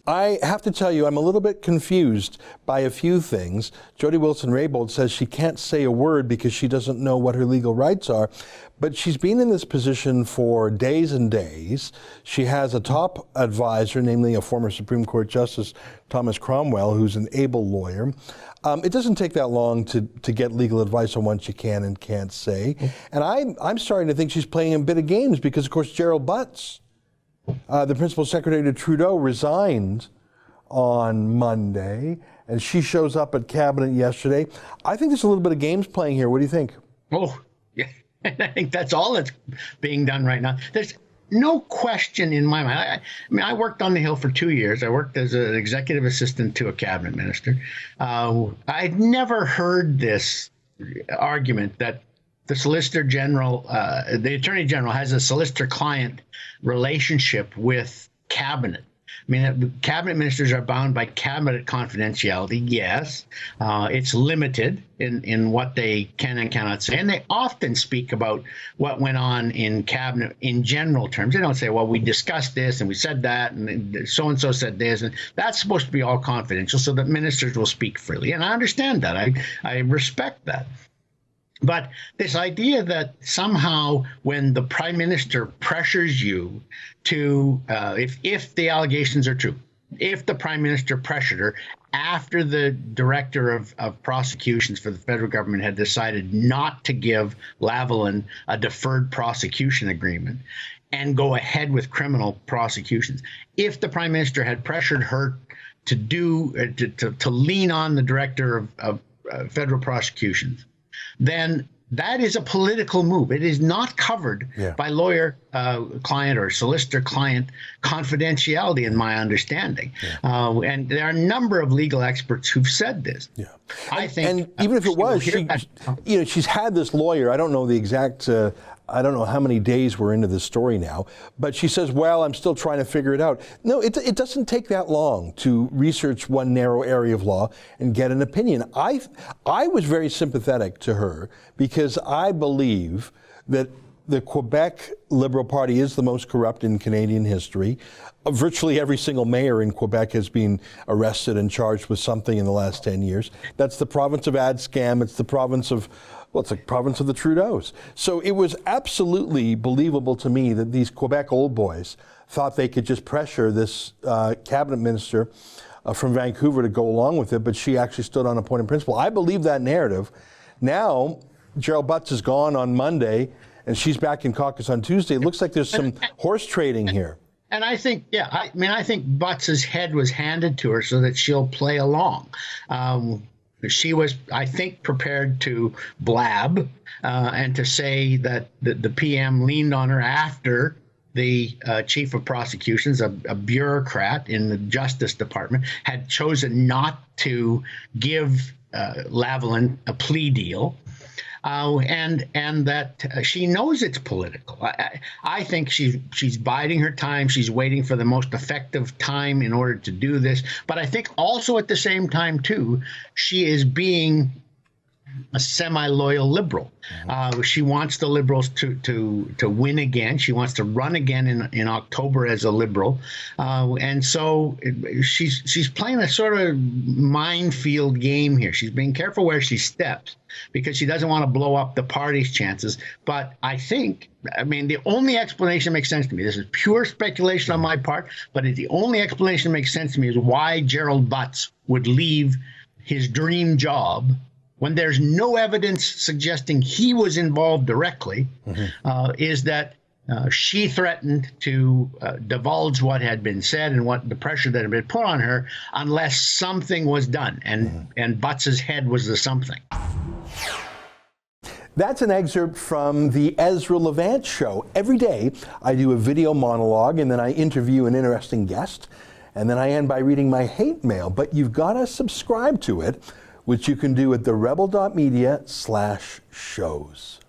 I have to tell you, I'm a little bit confused by a few things. Jody Wilson-Raybould says she can't say a word because she doesn't know what her legal rights are. But she's been in this position for days and days. She has a top advisor, namely a former Supreme Court Justice, Thomas Cromwell, who's an able lawyer. It doesn't take that long to get legal advice on what you can and can't say. And I'm starting to think she's playing a bit of games because, of course, Gerald Butts, the Principal Secretary to Trudeau, resigned on Monday, and she shows up at Cabinet yesterday. I think there's a little bit of games playing here. What do you think? Oh, yeah. I think that's all that's being done right now. There's no question in my mind. I worked on the Hill for 2 years. I worked as an executive assistant to a cabinet minister. I'd never heard this argument that the Solicitor General, the Attorney General has a solicitor-client relationship with cabinet. I mean, cabinet ministers are bound by cabinet confidentiality, yes. It's limited in what they can and cannot say. And they often speak about what went on in cabinet in general terms. They don't say, well, we discussed this and we said that and so-and-so said this. And that's supposed to be all confidential so that ministers will speak freely. And I understand that. I respect that. But this idea that somehow when the prime minister pressures you to, if the allegations are true, if the prime minister pressured her after the director of prosecutions for the federal government had decided not to give Lavalin a deferred prosecution agreement and go ahead with criminal prosecutions, if the prime minister had pressured her to lean on the director of federal prosecutions, then that is a political move. It is not covered by lawyer-client or solicitor-client confidentiality, in my understanding. And there are a number of legal experts who've said this. I think, and even if it was, she's had this lawyer. I don't know the exact. I don't know how many days we're into this story now, but she says, well, I'm still trying to figure it out. No, it doesn't take that long to research one narrow area of law and get an opinion. I was very sympathetic to her because I believe that the Quebec Liberal Party is the most corrupt in Canadian history. Virtually every single mayor in Quebec has been arrested and charged with something in the last 10 years. That's the province of ad scam. It's the province of, well, it's the province of the Trudeaus. So it was absolutely believable to me that these Quebec old boys thought they could just pressure this cabinet minister from Vancouver to go along with it, but she actually stood on a point of principle. I believe that narrative. Now, Gerald Butts is gone on Monday, and she's back in caucus on Tuesday. It looks like there's some horse trading here. And I think, I think Butts's head was handed to her so that she'll play along. She was, I think, prepared to blab and to say that the PM leaned on her after the chief of prosecutions, a bureaucrat in the Justice Department, had chosen not to give Lavalin a plea deal. And that she knows it's political. I think she's biding her time. She's waiting for the most effective time in order to do this. But I think also at the same time, too, she is being a semi-loyal liberal. She wants the Liberals to win again. She wants to run again in October as a Liberal. And so she's playing a sort of minefield game here. She's being careful where she steps because she doesn't want to blow up the party's chances. But I mean, the only explanation that makes sense to me, this is pure speculation on my part, but the only explanation that makes sense to me is why Gerald Butts would leave his dream job when there's no evidence suggesting he was involved directly, is that she threatened to divulge what had been said and what the pressure that had been put on her unless something was done. And Butts's head was the something. That's an excerpt from the Ezra Levant show. Every day I do a video monologue and then I interview an interesting guest. And then I end by reading my hate mail. But you've got to subscribe to it, which you can do at therebel.media/shows.